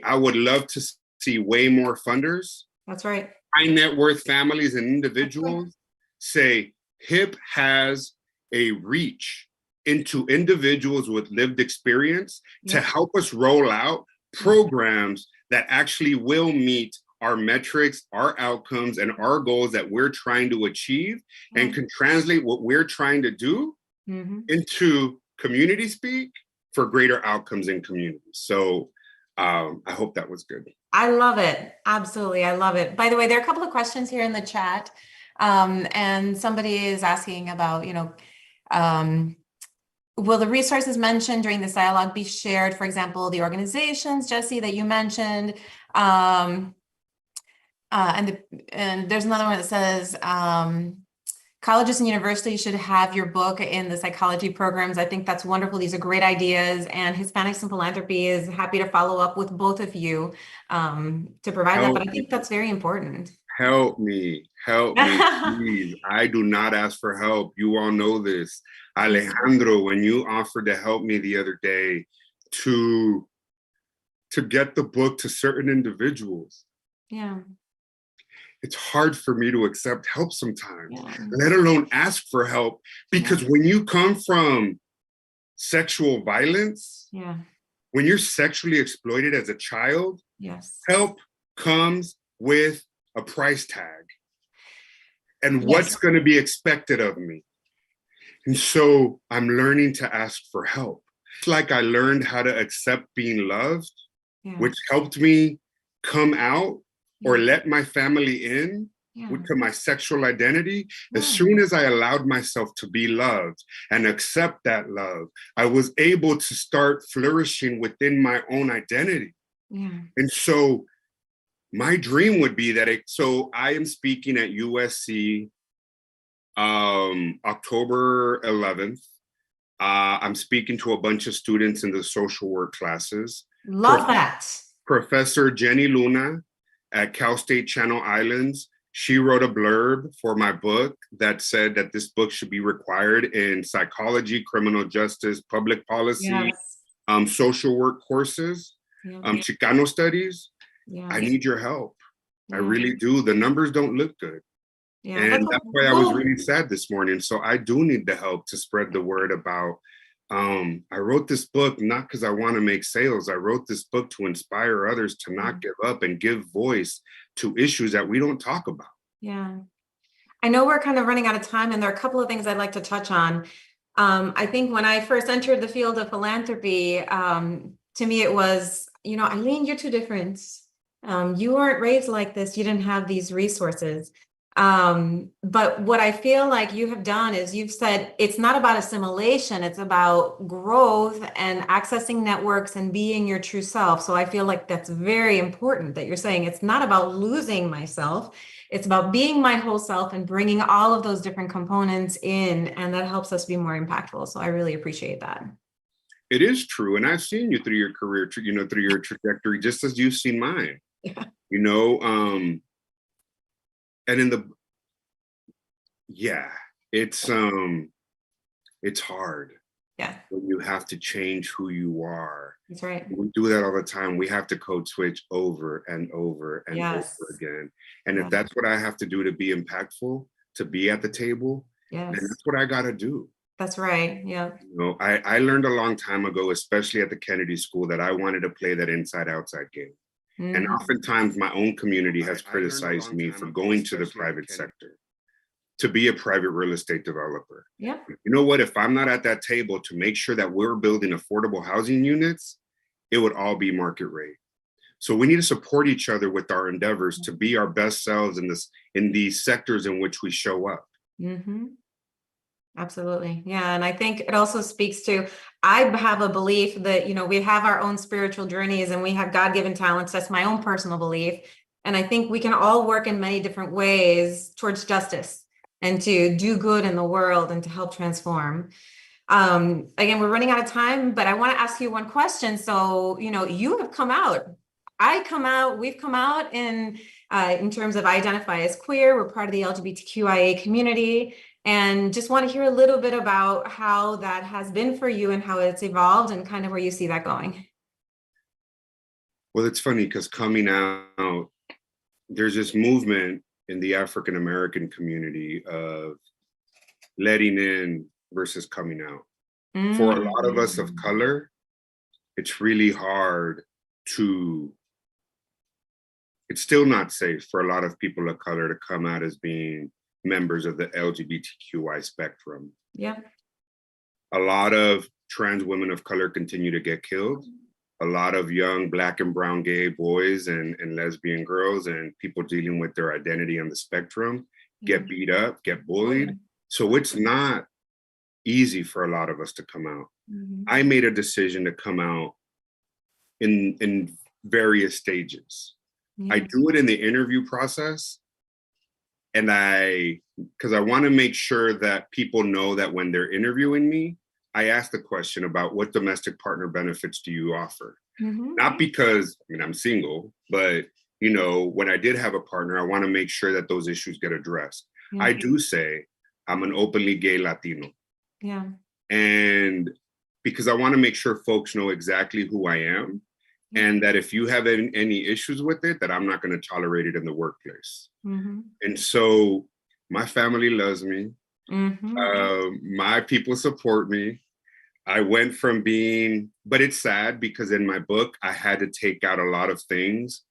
I would love to see way more funders. That's right. High net worth families and individuals say, HIP has a reach into individuals with lived experience to help us roll out programs that actually will meet our metrics, our outcomes, and our goals that we're trying to achieve and can translate what we're trying to do into community speak for greater outcomes in communities. So I hope that was good. I love it. Absolutely. I love it. By the way, there are a couple of questions here in the chat. And somebody is asking about, will the resources mentioned during this dialogue be shared? For example, the organizations, Jesse, that you mentioned. And there's another one that says, colleges and universities should have your book in the psychology programs. I think that's wonderful. These are great ideas. And Hispanics in Philanthropy is happy to follow up with both of you to provide that. But I think that's very important. Help me, please. I do not ask for help. You all know this. Alejandro, when you offered to help me the other day to get the book to certain individuals. Yeah. It's hard for me to accept help sometimes, let alone ask for help. Because when you come from sexual violence, when you're sexually exploited as a child, help comes with a price tag and what's going to be expected of me. And so I'm learning to ask for help. It's like I learned how to accept being loved, which helped me come out or let my family in to my sexual identity. As soon as I allowed myself to be loved and accept that love, I was able to start flourishing within my own identity. And so my dream would be that so I am speaking at USC October 11th. I'm speaking to a bunch of students in the social work classes.
Love that.
Professor Jenny Luna at Cal State Channel Islands, she wrote a blurb for my book that said that this book should be required in psychology, criminal justice, public policy, social work courses, Chicano studies. I need your help. I really do. The numbers don't look good. And that's why I was really sad this morning. So I do need the help to spread the word about, I wrote this book not because I want to make sales. I wrote this book to inspire others to not give up and give voice to issues that we don't talk about.
I know we're kind of running out of time, and there are a couple of things I'd like to touch on. I think when I first entered the field of philanthropy, to me it was, Aileen, you're too different. You weren't raised like this. You didn't have these resources. But what I feel like you have done is you've said it's not about assimilation, it's about growth and accessing networks and being your true self. So I feel like that's very important that you're saying it's not about losing myself, it's about being my whole self and bringing all of those different components in, and that helps us be more impactful. So I really appreciate that.
It is true. And I've seen you through your career, through your trajectory, just as you've seen mine. And in it's hard. When you have to change who you are.
That's right.
We do that all the time. We have to code switch over and over and over again. And if that's what I have to do to be impactful, to be at the table, then that's what I got to do.
That's right.
I learned a long time ago, especially at the Kennedy School, that I wanted to play that inside-outside game. And oftentimes my own community has criticized me for going to the private sector to be a private real estate developer. You know what? If I'm not at that table to make sure that we're building affordable housing units, it would all be market rate. So we need to support each other with our endeavors to be our best selves in these sectors in which we show up.
Absolutely. And I think it also speaks to, I have a belief that, we have our own spiritual journeys and we have God-given talents. That's my own personal belief. And I think we can all work in many different ways towards justice and to do good in the world and to help transform. Again, we're running out of time, but I want to ask you one question. So, you have come out. We've come out in terms of identify as queer. We're part of the LGBTQIA community. And just want to hear a little bit about how that has been for you and how it's evolved and kind of where you see that going.
Well, it's funny because coming out, there's this movement in the African-American community of letting in versus coming out. For a lot of us of color, it's really hard it's still not safe for a lot of people of color to come out as being members of the LGBTQI spectrum. A lot of trans women of color continue to get killed. A lot of young Black and brown gay boys and lesbian girls and people dealing with their identity on the spectrum get beat up, get bullied. So it's not easy for a lot of us to come out. I made a decision to come out in various stages. I do it in the interview process. And because I want to make sure that people know that when they're interviewing me, I ask the question about what domestic partner benefits do you offer? Not because, I'm single, but, when I did have a partner, I want to make sure that those issues get addressed. I do say I'm an openly gay Latino. And because I want to make sure folks know exactly who I am. And that if you have any issues with it, that I'm not going to tolerate it in the workplace. And so my family loves me. My people support me. I went from but it's sad because in my book, I had to take out a lot of things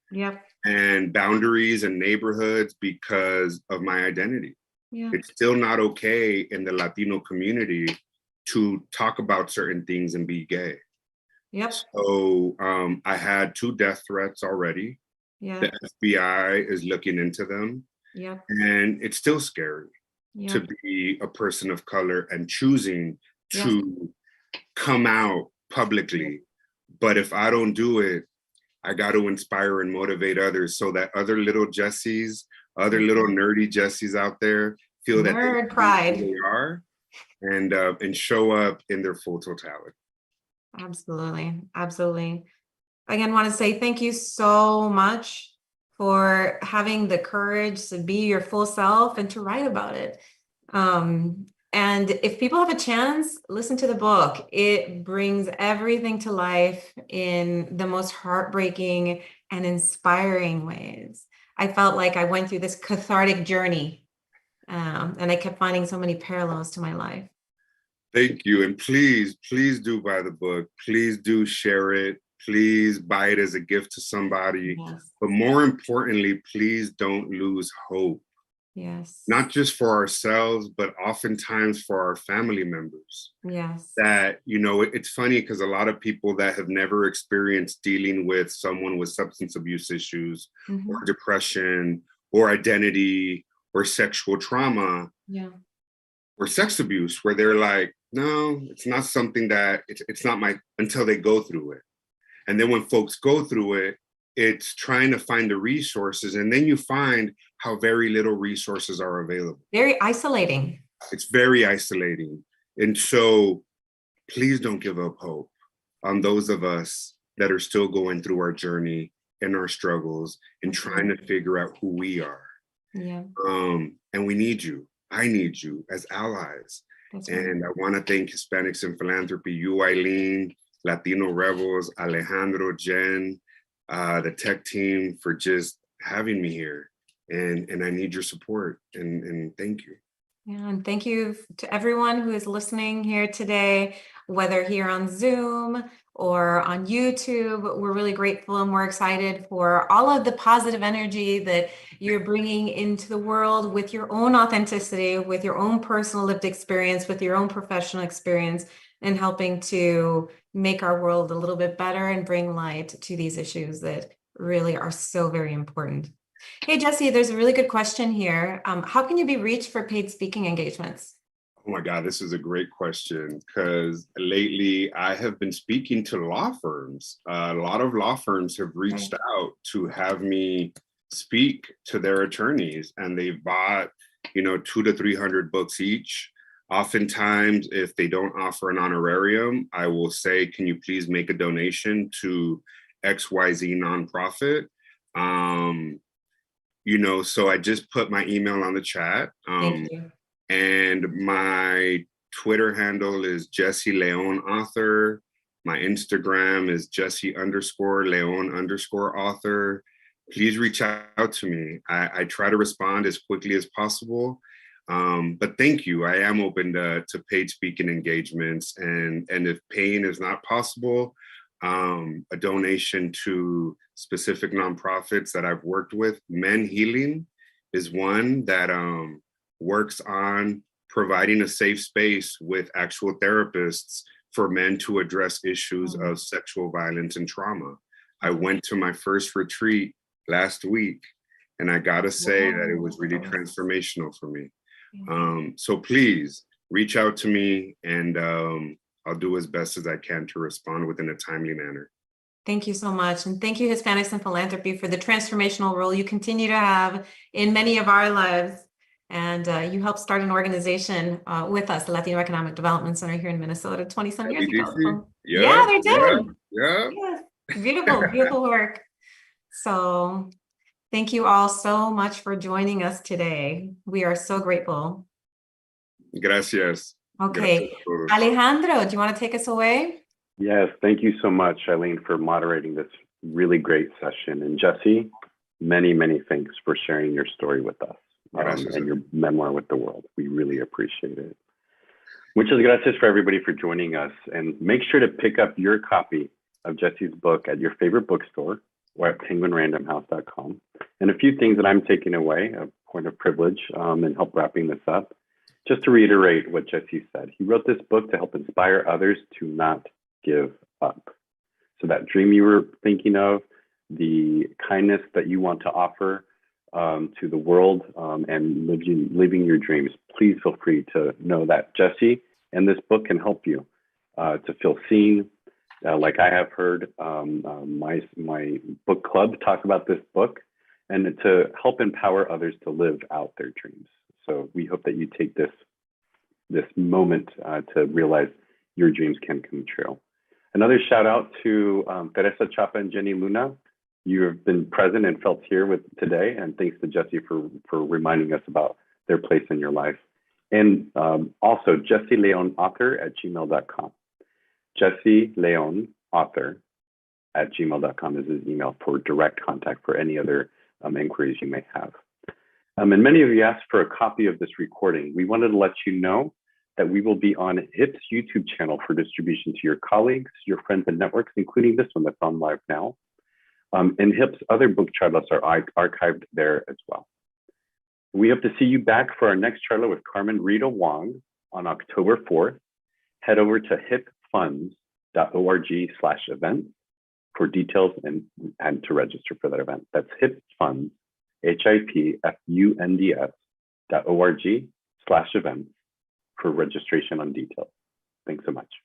and boundaries and neighborhoods because of my identity.
Yeah.
It's still not okay in the Latino community to talk about certain things and be gay.
Yep.
So I had 2 death threats already.
Yeah.
The FBI is looking into them.
Yep.
And it's still scary to
Yep.
be a person of color and choosing
Yes.
to come out publicly. But if I don't do it, I got to inspire and motivate others so that other little Jessies, other little nerdy Jessies out there feel that
Nerd
they
pride.
are and show up in their full totality.
Absolutely. Absolutely. Again, want to say thank you so much for having the courage to be your full self and to write about it. And if people have a chance, listen to the book. It brings everything to life in the most heartbreaking and inspiring ways. I felt like I went through this cathartic journey, and I kept finding so many parallels to my life.
Thank you. And please do buy the book. Please do share it. Please buy it as a gift to somebody.
Yes.
But more importantly, please don't lose hope.
Yes.
Not just for ourselves, but oftentimes for our family members.
Yes.
That, it's funny because a lot of people that have never experienced dealing with someone with substance abuse issues or depression or identity or sexual trauma or sex abuse, where they're like, no, it's not something that it's not until they go through it. And then when folks go through it, it's trying to find the resources. And then you find how very little resources are available.
Very isolating.
It's very isolating. And so please don't give up hope on those of us that are still going through our journey and our struggles and trying to figure out who we are.
Yeah.
And we need you. I need you as allies.
That's
and I want to thank Hispanics in Philanthropy, you, Aileen, Latino Rebels, Alejandro, Jen, the tech team for just having me here. And I need your support. And thank you.
Yeah, and thank you to everyone who is listening here today, whether here on Zoom or on YouTube. We're really grateful and we're excited for all of the positive energy that you're bringing into the world with your own authenticity, with your own personal lived experience, with your own professional experience, and helping to make our world a little bit better and bring light to these issues that really are so very important. Hey, Jesse, there's a really good question here. How can you be reached for paid speaking engagements?
Oh my God, this is a great question because lately I have been speaking to law firms. A lot of law firms have reached out to have me speak to their attorneys, and they've bought, 200 to 300 books each. Oftentimes, if they don't offer an honorarium, I will say, can you please make a donation to XYZ nonprofit? So I just put my email on the chat.
Thank you.
And my Twitter handle is Jesse Leon Author. My Instagram is Jesse_Leon_author. Please reach out to me. I try to respond as quickly as possible. But thank you. I am open to paid speaking engagements. And if paying is not possible, a donation to specific nonprofits that I've worked with. Men Healing is one that works on providing a safe space with actual therapists for men to address issues of sexual violence and trauma. I went to my first retreat last week, and I gotta say that it was really transformational for me. So please reach out to me, and I'll do as best as I can to respond within a timely manner.
Thank you so much. And thank you, Hispanics in Philanthropy, for the transformational role you continue to have in many of our lives. And you helped start an organization with us, the Latino Economic Development Center here in Minnesota 20-some years ago. Yeah, they did.
Yeah.
Beautiful, beautiful work. So thank you all so much for joining us today. We are so grateful.
Gracias.
Okay. Alejandro, do you want to take us away?
Yes, thank you so much, Aileen, for moderating this really great session. And Jesse, many, many thanks for sharing your story with us and your memoir with the world. We really appreciate it. Muchas gracias for everybody for joining us. And make sure to pick up your copy of Jesse's book at your favorite bookstore or at penguinrandomhouse.com. And a few things that I'm taking away, of point of privilege and help wrapping this up. Just to reiterate what Jesse said, he wrote this book to help inspire others to not give up. So that dream you were thinking of, the kindness that you want to offer to the world and living your dreams, please feel free to know that Jesse and this book can help you to feel seen. Like I have heard my book club talk about this book, and to help empower others to live out their dreams. So we hope that you take this moment to realize your dreams can come true. Another shout out to Teresa Chapa and Jenny Luna. You have been present and felt here with today, and thanks to Jesse for reminding us about their place in your life. And also Jesse Leon author at gmail.com. Jesse Leon author at gmail.com is his email for direct contact for any other inquiries you may have. And many of you asked for a copy of this recording. We wanted to let you know that we will be on HIP's YouTube channel for distribution to your colleagues, your friends and networks, including this one that's on live now. And HIP's other book charlas are archived there as well. We hope to see you back for our next charla with Carmen Rita Wong on October 4th. Head over to hipfunds.org/events for details and to register for that event. That's hipfunds, HIPFUNDS.org/events for registration on details. Thanks so much.